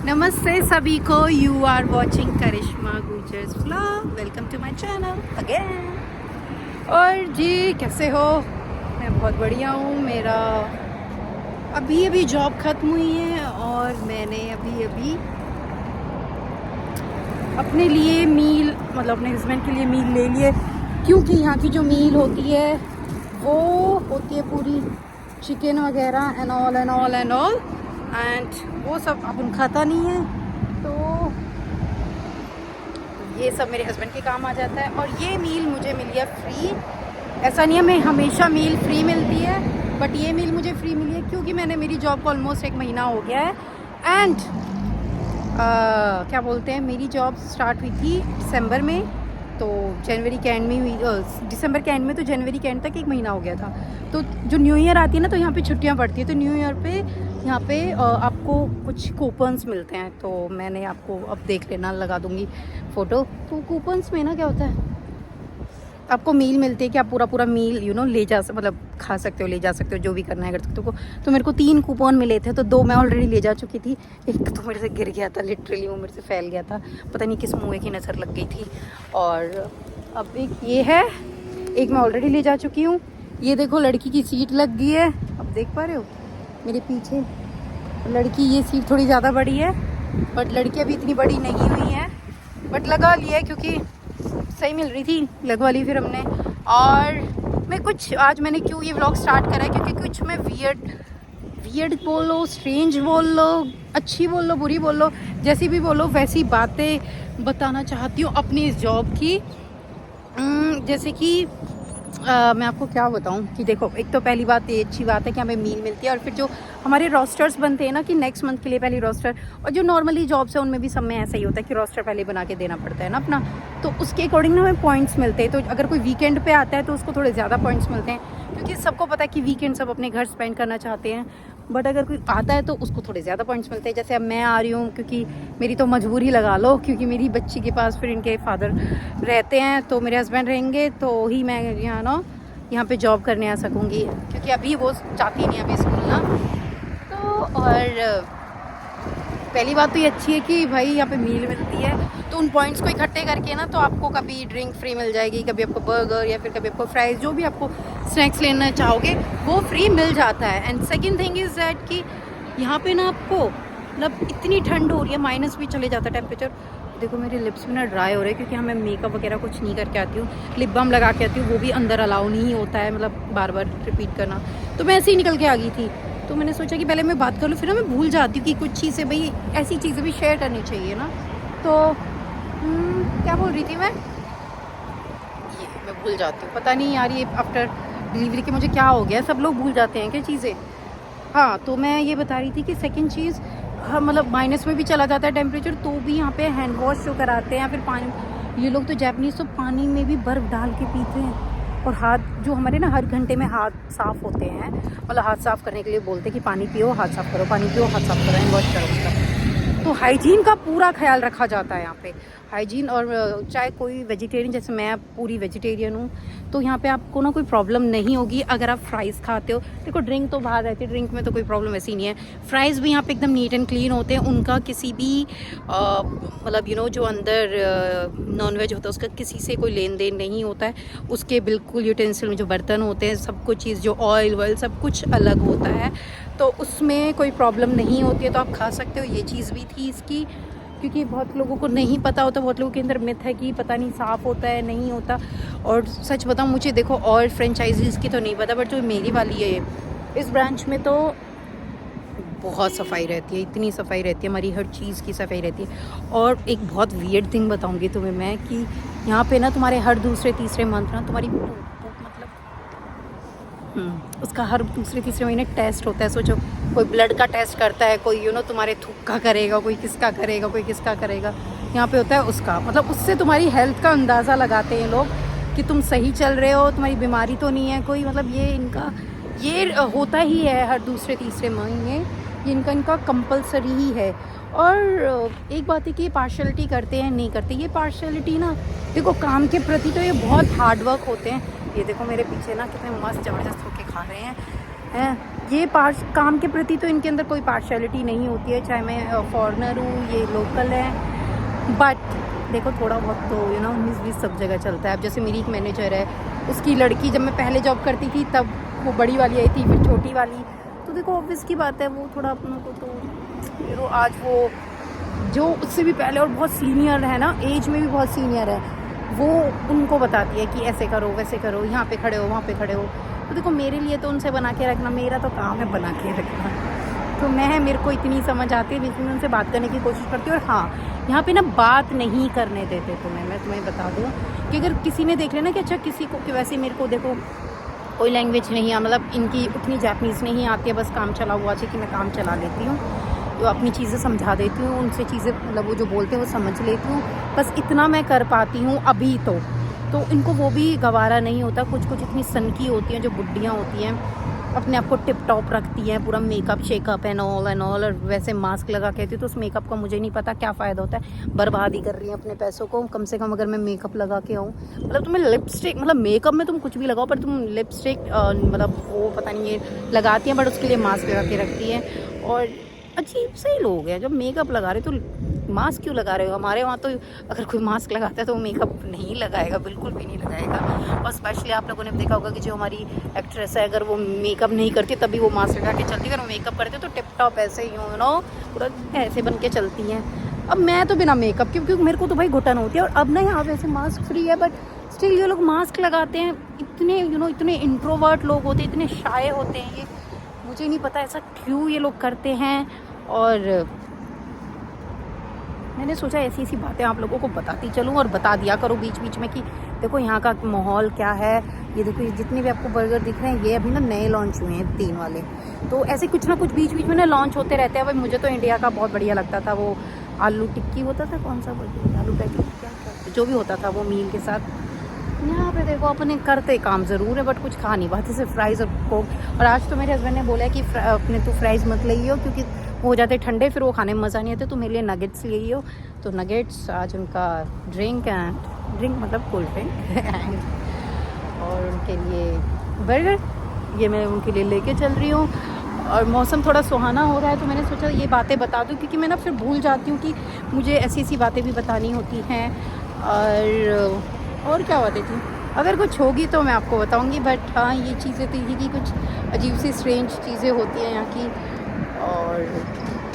नमस्ते सभी को। You are watching Karishma Gurjar's vlog. Welcome to my channel again. और जी कैसे हो? मैं बहुत बढ़िया हूँ। मेरा अभी जॉब ख़त्म हुई है और मैंने अभी अपने लिए मील मतलब अपने हस्बैंड के लिए मील ले लिए, क्योंकि यहाँ की जो मील होती है वो होती है पूरी चिकन वगैरह एंड ऑल एंड वो सब अपन खाता नहीं है, तो ये सब मेरे हस्बैंड के काम आ जाता है। और ये मील मुझे मिली है फ्री। ऐसा नहीं है मैं हमेशा मील फ्री मिलती है, बट ये मील मुझे फ्री मिली है क्योंकि मैंने मेरी जॉब को ऑलमोस्ट 1 महीना हो गया है। एंड क्या बोलते हैं, मेरी जॉब स्टार्ट हुई थी दिसंबर में, तो जनवरी के एंड में हुई, दिसंबर के एंड में, तो जनवरी के एंड तक 1 महीना हो गया था। तो जो न्यू ईयर आती है ना, तो यहाँ पे छुट्टियाँ पड़ती है, तो न्यू ईयर पे यहाँ पे आपको कुछ कूपन्स मिलते हैं। तो मैंने आपको अब देख लेना, लगा दूँगी फ़ोटो। तो कूपन्स में ना क्या होता है, आपको मील मिलती है कि आप पूरा मील ले जा मतलब खा सकते हो, ले जा सकते हो, जो भी करना है कर सकते हो। तो मेरे को 3 कूपन मिले थे, तो 2 मैं ऑलरेडी ले जा चुकी थी। एक तो मेरे से गिर गया था, लिटरली वो मेरे से फैल गया था, पता नहीं किस मुँह की नज़र लग गई थी। और अब एक ये है, एक मैं ऑलरेडी ले जा चुकी हूँ। ये देखो लड़की की सीट लग गई है, अब देख पा रहे हो मेरे पीछे लड़की। ये सीट थोड़ी ज़्यादा बड़ी है, बट लड़की अभी इतनी बड़ी नहीं हुई है, बट लगा लिया है क्योंकि सही मिल रही थी, लगवा ली फिर हमने। और मैं कुछ आज मैंने क्यों ये व्लॉग स्टार्ट करा है, क्योंकि कुछ मैं वियर्ड बोल लो, स्ट्रेंज बोल लो, अच्छी बोल लो, बुरी बोल लो, जैसी भी बोलो वैसी बातें बताना चाहती हूँ अपनी इस जॉब की। जैसे कि मैं आपको क्या बताऊं कि देखो, एक तो पहली बात ये अच्छी बात है कि हमें मील मिलती है, और फिर जो हमारे रोस्टर्स बनते हैं ना कि नेक्स्ट मंथ के लिए पहले रोस्टर, और जो नॉर्मली जॉब्स है उनमें भी सब में ऐसा ही होता है कि रोस्टर पहले बना के देना पड़ता है ना अपना, तो उसके अकॉर्डिंग ना हमें पॉइंट्स मिलते हैं। तो अगर कोई वीकेंड पे आता है तो उसको थोड़े ज़्यादा पॉइंट्स मिलते हैं, क्योंकि सबको पता है कि वीकेंड सब अपने घर स्पेंड करना चाहते हैं। बट अगर कोई आता है तो उसको थोड़े ज़्यादा पॉइंट्स मिलते हैं। जैसे अब मैं आ रही हूँ, क्योंकि मेरी तो मजबूरी लगा लो, क्योंकि मेरी बच्ची के पास फिर इनके फादर रहते हैं, तो मेरे हस्बैंड रहेंगे तो ही मैं यहाँ पे जॉब करने आ सकूँगी, क्योंकि अभी वो चाहती नहीं अभी स्कूल ना। तो और पहली बात तो ये अच्छी है कि भाई यहाँ पे मील मिलती है, तो उन पॉइंट्स को इकट्ठे करके ना, तो आपको कभी ड्रिंक फ्री मिल जाएगी, कभी आपको बर्गर, या फिर कभी आपको फ्राइज़, जो भी आपको स्नैक्स लेना चाहोगे वो फ्री मिल जाता है। And second thing is that कि यहाँ पे ना आपको मतलब इतनी ठंड हो रही है, माइनस भी चले जाता है टेम्परेचर। देखो मेरे लिप्स भी ना ड्राई हो रहे हैं, क्योंकि हाँ मैं मेकअप वगैरह कुछ नहीं करके आती हूँ, लिप बाम लगा के आती हूँ, वो भी अंदर अलाउ नहीं होता है, मतलब बार बार रिपीट करना। तो मैं ऐसे ही निकल के आ गई थी, तो मैंने सोचा कि पहले मैं बात कर लूँ, फिर ना मैं भूल जाती हूँ कि कुछ चीज़ें, भाई ऐसी चीज़ें भी शेयर करनी चाहिए ना। तो क्या बोल रही थी मैं, ये मैं भूल जाती हूँ, पता नहीं यार, ये आफ्टर डिलीवरी के मुझे क्या हो गया, सब लोग भूल जाते हैं क्या चीज़ें। हाँ, तो मैं ये बता रही थी कि सेकंड चीज़, हाँ मतलब माइनस में भी चला जाता है टेम्परेचर, तो भी यहाँ पे हैंड वॉश जो कराते हैं, या फिर पानी, ये लोग तो जापानीज़ तो पानी में भी बर्फ़ डाल के पीते हैं। और हाथ जो हमारे ना हर घंटे में हाथ साफ़ होते हैं, मतलब हाथ साफ़ करने के लिए बोलते हैं कि पानी पियो, हाथ साफ़ करो, पानी पियो, हाथ साफ़ करो, हैंड वॉश करो उसका। तो हाइजीन का पूरा ख्याल रखा जाता है यहाँ पे, हाइजीन। और चाहे कोई वेजिटेरियन, जैसे मैं पूरी वेजिटेरियन हूँ, तो यहाँ पे आपको ना कोई प्रॉब्लम नहीं होगी अगर आप फ्राइज़ खाते हो। देखो ड्रिंक तो बाहर रहती है, ड्रिंक में तो कोई प्रॉब्लम ऐसी नहीं है। फ्राइज़ भी यहाँ पे एकदम नीट एंड क्लीन होते हैं, उनका किसी भी मतलब जो अंदर नॉनवेज होता है उसका किसी से कोई लेन देन नहीं होता है। उसके बिल्कुल यूटेंसिल में जो बर्तन होते हैं, सब कुछ चीज़, जो ऑयल वॉयल सब कुछ अलग होता है, तो उसमें कोई प्रॉब्लम नहीं होती है, तो आप खा सकते हो। ये चीज़ भी थी इसकी, क्योंकि बहुत लोगों को नहीं पता होता, बहुत लोगों के अंदर मिथ है कि पता नहीं साफ़ होता है, नहीं होता। और सच बताऊँ, मुझे देखो और फ्रेंचाइजीज़ की तो नहीं पता, बट जो मेरी वाली है इस ब्रांच में तो बहुत सफाई रहती है, इतनी सफाई रहती है, हमारी हर चीज़ की सफाई रहती है। और एक बहुत वियर्ड थिंग बताऊँगी तुम्हें मैं, कि यहाँ पे ना तुम्हारे हर दूसरे तीसरे मंथ ना तुम्हारी उसका हर दूसरे तीसरे महीने टेस्ट होता है। सोचो, कोई ब्लड का टेस्ट करता है, कोई तुम्हारे थूक का करेगा, कोई किसका करेगा, कोई किसका करेगा, यहाँ पे होता है उसका। मतलब उससे तुम्हारी हेल्थ का अंदाज़ा लगाते हैं लोग कि तुम सही चल रहे हो, तुम्हारी बीमारी तो नहीं है कोई। मतलब ये इनका ये होता ही है हर दूसरे तीसरे महीने, ये इनका कंपलसरी ही है। और एक बात है कि ये पार्शलिटी करते हैं, नहीं करते। ये पार्शलिटी ना, देखो काम के प्रति तो ये बहुत हार्ड वर्क होते हैं। ये देखो मेरे पीछे ना कितने मस्त ज़बरदस्त होके खा रहे हैं, हैं। ये काम के प्रति तो इनके अंदर कोई पार्शलिटी नहीं होती है, चाहे मैं फॉरेनर हूँ, ये लोकल है। बट देखो थोड़ा बहुत तो 19-20 सब जगह चलता है। अब जैसे मेरी एक मैनेजर है, उसकी लड़की जब मैं पहले जॉब करती थी तब वो बड़ी वाली आई थी, फिर छोटी वाली, तो देखो ऑब्वियस की बात है वो थोड़ा अपनों को तो आज वो जो उससे भी पहले और बहुत सीनियर है ना, एज में भी बहुत सीनियर है, वो उनको बताती है कि ऐसे करो वैसे करो, यहाँ पे खड़े हो वहाँ पे खड़े हो। तो देखो मेरे लिए तो उनसे बना के रखना, मेरा तो काम है बना के रखना। तो मेरे को इतनी समझ आती है, इसलिए उनसे बात करने की कोशिश करती हूँ। और हाँ, यहाँ पे ना बात नहीं करने देते तुम्हें, मैं तुम्हें बता दूँ कि अगर किसी ने देख लेना कि अच्छा किसी को, कि वैसे मेरे को देखो कोई लैंग्वेज नहीं है, मतलब इनकी उतनी जापनीज़ नहीं आती है, बस काम चला हुआ चाहिए कि मैं काम चला लेती हूँ, तो अपनी चीज़ें समझा देती हूँ, उनसे चीज़ें मतलब वो जो बोलते हैं वो समझ लेती हूँ, बस इतना मैं कर पाती हूँ अभी तो इनको वो भी गवारा नहीं होता। कुछ इतनी सनकी होती हैं जो बुड्ढियाँ होती हैं, अपने आप को टिप टॉप रखती हैं, पूरा मेकअप शेकअप एंड ऑल, और वैसे मास्क लगा के आती तो उस मेकअप का मुझे नहीं पता क्या फ़ायदा होता है, बर्बादी कर रही हैं अपने पैसों को। कम से कम अगर मैं मेकअप लगा के आऊँ, मतलब तुम्हें लिपस्टिक, मतलब मेकअप में तुम कुछ भी लगाओ पर तुम लिपस्टिक मतलब वो पता नहीं ये लगाती हैं, बट उसके लिए मास्क लगा के रखती हैं। और अजीब से लोग हैं जब मेकअप लगा रहे तो मास्क क्यों लगा रहे हो। हमारे वहाँ तो अगर कोई मास्क लगाता है तो वो मेकअप नहीं लगाएगा, बिल्कुल भी नहीं लगाएगा। और स्पेशली आप लोगों ने देखा होगा कि जो हमारी एक्ट्रेस है, अगर वो मेकअप नहीं करती तभी वो मास्क लगा के चलती है, अगर वो मेकअप करते तो टिप टॉप ऐसे ही पूरा ऐसे बन के चलती हैं। अब मैं तो बिना मेकअप क्योंकि मेरे को तो भाई घुटन होती है। और अब ना यहाँ वैसे मास्क फ्री है, बट स्टिल ये लोग मास्क लगाते हैं। इतने इतने इंट्रोवर्ट लोग होते हैं, इतने शाय होते हैं, ये मुझे नहीं पता ऐसा क्यों ये लोग करते हैं। और मैंने सोचा ऐसी बातें आप लोगों को बताती चलूँ और बता दिया करो बीच बीच में कि देखो यहाँ का माहौल क्या है। ये देखो, ये जितने भी आपको बर्गर दिख रहे हैं ये अभी ना नए लॉन्च हुए हैं 3 वाले, तो ऐसे कुछ ना कुछ बीच बीच में ना लॉन्च होते रहते हैं। भाई मुझे तो इंडिया का बहुत बढ़िया लगता था, वो आलू टिक्की होता था, कौन सा बोलते, आलू पैटी क्या जो भी होता था वो मील के साथ। यहाँ पे देखो अपने करते काम ज़रूर है बट कुछ खा नहीं पाते, सिर्फ फ्राइज़ और कोक। और आज तो मेरे हस्बैंड ने बोला है कि अपने तो फ्राइज़ मत ले क्योंकि हो जाते ठंडे, फिर वो खाने में मज़ा नहीं आता, तो मेरे लिए नगेट्स ले हो। तो नगेट्स आज उनका ड्रिंक मतलब कोल्ड ड्रिंक और उनके लिए बर्गर, ये मैं उनके लिए लेके चल रही हूँ। और मौसम थोड़ा सुहाना हो रहा है तो मैंने सोचा ये बातें बता दूँ, क्योंकि मैं ना फिर भूल जाती हूँ कि मुझे ऐसी बातें भी बतानी होती हैं। और क्या बातें थी, अगर कुछ होगी तो मैं आपको बताऊंगी। बट हाँ, ये चीज़ें तो ये कि कुछ अजीब सी स्ट्रेंज चीज़ें होती हैं यहाँ की, और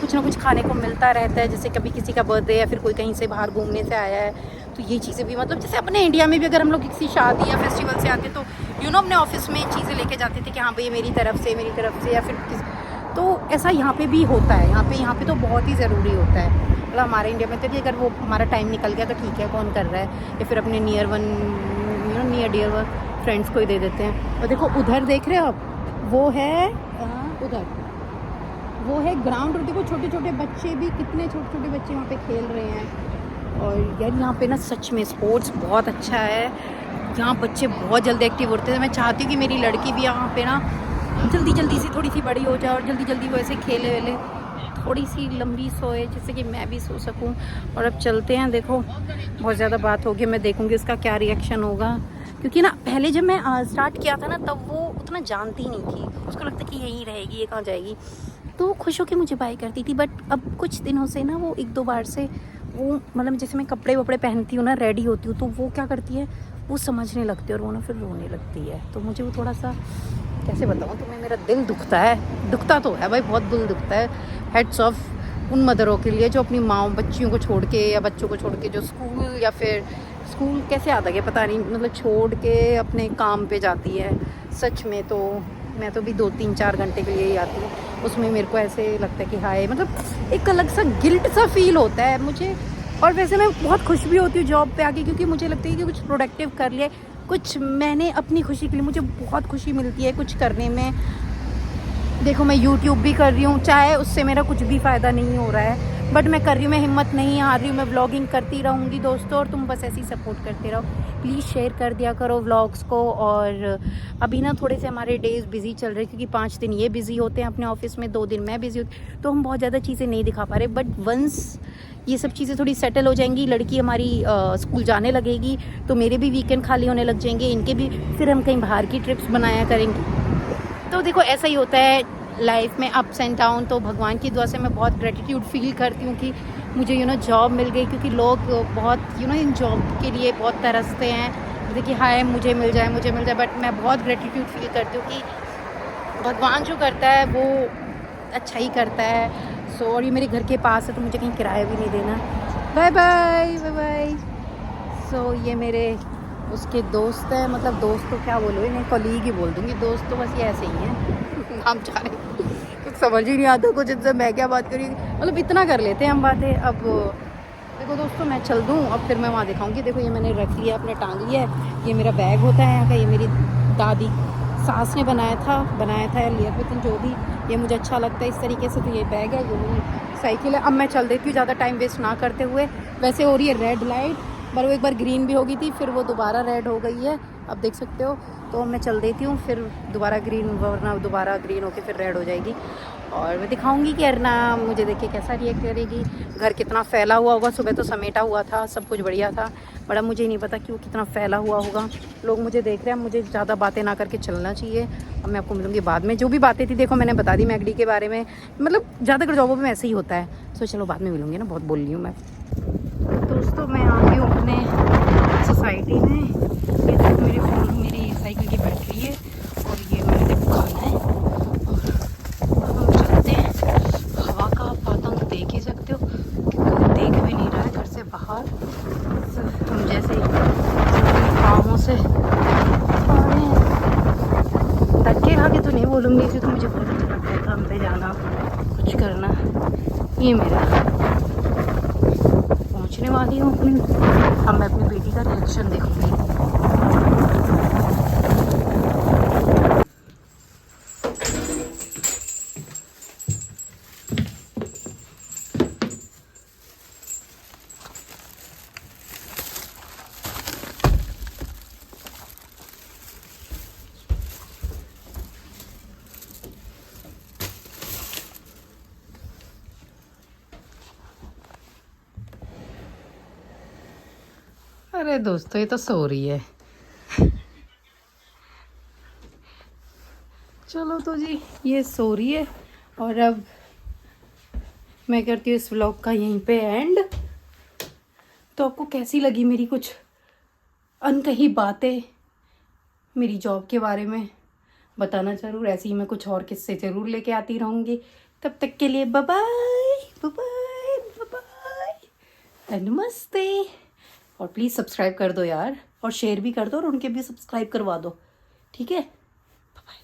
कुछ ना कुछ खाने को मिलता रहता है। जैसे कभी किसी का बर्थडे या फिर कोई कहीं से बाहर घूमने से आया है तो ये चीज़ें भी, मतलब जैसे अपने इंडिया में भी अगर हम लोग किसी शादी या फेस्टिवल से आते तो अपने ऑफिस में चीज़ें लेके जाते थे कि हाँ भाई मेरी तरफ से या फिर तो ऐसा यहाँ पे भी होता है। यहाँ पे तो बहुत ही ज़रूरी होता है। मतलब हमारे इंडिया में तो कि अगर वो हमारा टाइम निकल गया तो ठीक है, कौन कर रहा है, या फिर अपने नियर डियर फ्रेंड्स को ही दे देते हैं। और देखो उधर देख रहे हो आप, वो है उधर वो है ग्राउंड, और देखो छोटे छोटे बच्चे भी, कितने छोटे छोटे बच्चे वहाँ पे खेल रहे हैं। और यार यहाँ पे ना सच में स्पोर्ट्स बहुत अच्छा है, यहाँ बच्चे बहुत जल्दी एक्टिव होते हैं। मैं चाहती हूँ कि मेरी लड़की भी यहाँ पे ना जल्दी से थोड़ी सी बड़ी हो जाए और जल्दी वो ऐसे खेले वेले, थोड़ी सी लंबी सोए जिससे कि मैं भी सो सकूं। और अब चलते हैं, देखो बहुत ज़्यादा बात होगी, मैं देखूंगी उसका क्या रिएक्शन होगा। क्योंकि ना पहले जब मैं स्टार्ट किया था ना तब वो उतना जानती नहीं थी, उसको लगता कि यहीं रहेगी, ये कहाँ जाएगी, तो खुश होकर मुझे बाय करती थी। बट अब कुछ दिनों से ना वो 1-2 बार से वो, मतलब जैसे मैं कपड़े वपड़े पहनती हूँ ना, रेडी होती हूँ, तो वो क्या करती है, वो समझने लगती है और वो ना फिर रोने लगती है। तो मुझे वो थोड़ा सा, कैसे बताऊँ तुम्हें, मेरा दिल दुखता तो है भाई, बहुत दिल दुखता है। हेड्स ऑफ उन मदरों के लिए जो अपनी माँ बच्चियों को छोड़ के या बच्चों को छोड़ के जो स्कूल या फिर स्कूल कैसे आता है पता नहीं, मतलब छोड़ के अपने काम पे जाती है। सच में तो मैं तो भी 2-3-4 घंटे के लिए ही आती हूँ, उसमें मेरे को ऐसे लगता है कि हाय, मतलब एक अलग सा गिल्ट सा फील होता है मुझे। और वैसे मैं बहुत खुश भी होती हूँ जॉब पे आके, क्योंकि मुझे लगता है कि कुछ प्रोडक्टिव कर लिया, कुछ मैंने अपनी खुशी के लिए, मुझे बहुत खुशी मिलती है कुछ करने में। देखो मैं यूट्यूब भी कर रही हूँ, चाहे उससे मेरा कुछ भी फ़ायदा नहीं हो रहा है, बट मैं कर रही हूँ, मैं हिम्मत नहीं हार रही हूँ, मैं व्लॉगिंग करती रहूँगी दोस्तों, और तुम बस ऐसे ही सपोर्ट करते रहो। प्लीज़ शेयर कर दिया करो व्लॉग्स को। और अभी ना थोड़े से हमारे डेज़ बिजी चल रहे हैं, क्योंकि 5 दिन ये बिजी होते हैं अपने ऑफिस में, 2 दिन मैं बिजी होती, तो हम बहुत ज़्यादा चीज़ें नहीं दिखा पा रहे। बट वंस ये सब चीज़ें थोड़ी सेटल हो जाएंगी, लड़की हमारी स्कूल जाने लगेगी, तो मेरे भी वीकेंड खाली होने लग जाएंगे, इनके भी, फिर हम कहीं बाहर की ट्रिप्स बनाया करेंगे। तो देखो ऐसा ही होता है लाइफ में, अप्स एंड डाउन। तो भगवान की दुआ से मैं बहुत ग्रेटिट्यूड फील करती हूँ कि मुझे जॉब मिल गई, क्योंकि लोग बहुत इन जॉब के लिए बहुत तरसते हैं, देखिए हाय मुझे मिल जाए मुझे मिल जाए। बट मैं बहुत ग्रेटिट्यूड फील करती हूँ कि भगवान जो करता है वो अच्छा ही करता है। सो और ये मेरे घर के पास है तो मुझे कहीं किराया भी नहीं देना। Bye bye bye bye. So ये मेरे उसके दोस्त हैं, मतलब दोस्त तो क्या बोलो, इन्हें कॉलीग ही बोल दूँगी, दोस्त तो बस ये ऐसे ही हैं। हम चाह रहे कुछ समझ ही नहीं आता कुछ इनसे मैं क्या बात करी, मतलब इतना कर लेते हैं हम बातें। अब देखो दोस्तों मैं चल दूँ, अब फिर मैं वहाँ दिखाऊंगी। देखो ये मैंने रख लिया, अपने टांग लिया है, ये मेरा बैग होता है यहाँ का, ये मेरी दादी सास ने बनाया था लिया फिर जो भी, ये मुझे अच्छा लगता है इस तरीके से। तो ये बैग है, ये मेरी साइकिल है। अब मैं चल देती हूँ ज़्यादा टाइम वेस्ट ना करते हुए। वैसे हो रही है रेड लाइट, पर वो एक बार ग्रीन भी हो गई थी, फिर वो दोबारा रेड हो गई है, अब देख सकते हो। तो मैं चल देती हूँ, फिर दोबारा ग्रीन, वरना दोबारा ग्रीन होके फिर रेड हो जाएगी। और मैं दिखाऊंगी कि अरना मुझे देख के कैसा रिएक्ट करेगी। घर कितना फैला हुआ होगा, सुबह तो समेटा हुआ था, सब कुछ बढ़िया था, बड़ा मुझे नहीं पता कि वो कितना फैला हुआ होगा। लोग मुझे देख रहे हैं, मुझे ज़्यादा बातें ना करके चलना चाहिए। अब मैं आपको मिलूँगी बाद में, जो भी बातें थी देखो मैंने बता दी मैगडी के बारे में, मतलब ज़्यादातर जॉबों में ऐसे ही होता है। तो चलो बाद में मिलूँगी ना, बहुत बोल रही हूँ मैं। दोस्तों मैं आ गई हूँ अपने सोसाइटी में। ये देखो मेरी साइकिल की बैटरी है, और ये मैंने देखो खाना है। और अब हम चलते हैं, हवा का पातंग देख ही सकते हो कि कोई देख भी नहीं रहा है घर से बाहर। हम जैसे कामों से आ रहे हैं, धक्के खा के तो नहीं बोलूँगी, क्योंकि मुझे बहुत अच्छा लगता है काम पे जाना, कुछ करना। ये मेरा पहुंचने वाली हूँ अपनी, अब मैं अपनी बेटी का रिएक्शन देखूंगी। अरे दोस्तों ये तो सो रही है। चलो तो जी ये सो रही है, और अब मैं करती हूँ इस व्लॉग का यहीं पे एंड। तो आपको कैसी लगी मेरी कुछ अनकही बातें मेरी जॉब के बारे में, बताना ज़रूर। ऐसे ही मैं कुछ और किस्से ज़रूर लेके आती रहूँगी। तब तक के लिए bye bye bye bye bye, नमस्ते। और प्लीज़ सब्सक्राइब कर दो यार, और शेयर भी कर दो, और उनके भी सब्सक्राइब करवा दो, ठीक है। बाय।